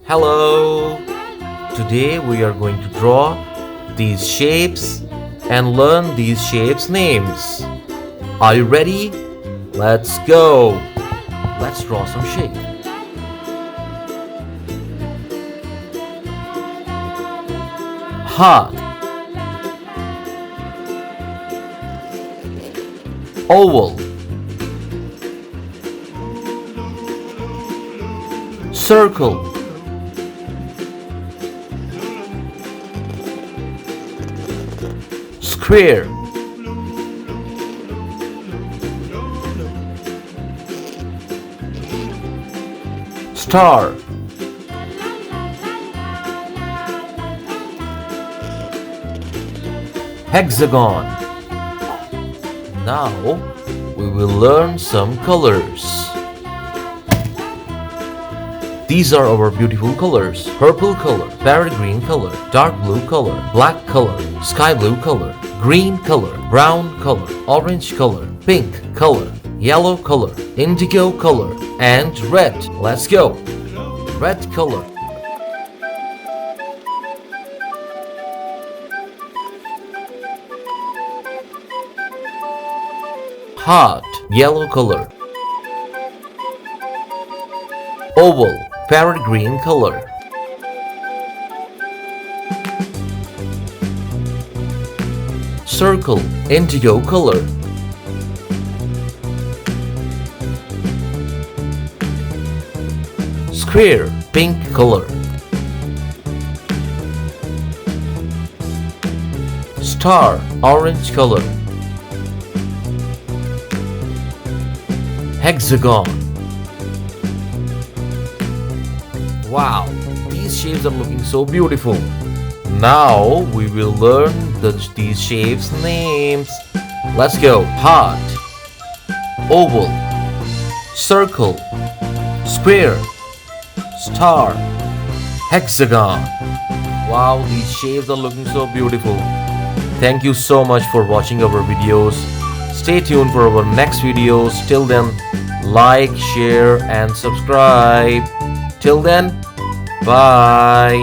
Hello! Today we are going to draw these shapes and learn these shapes' names. Are you ready? Let's go! Let's draw some shape. Heart, oval, circle, square, star, hexagon. Now we will learn some colors. These are our beautiful colors: purple color, parrot green color, dark blue color, black color, sky blue color, green color, brown color, orange color, pink color, yellow color, indigo color, and red. Let's go. Red color, heart, yellow color, oval, parrot green color, circle, indigo color, square, pink color, star, orange color, hexagon. Wow, these shapes are looking so beautiful. Now we will learn these shapes' names. Let's go. Heart, oval, circle, square, star, hexagon. Wow, these shapes are looking so beautiful. Thank you so much for watching our videos. Stay tuned for our next videos. Till then, like, share and subscribe. Till then, bye.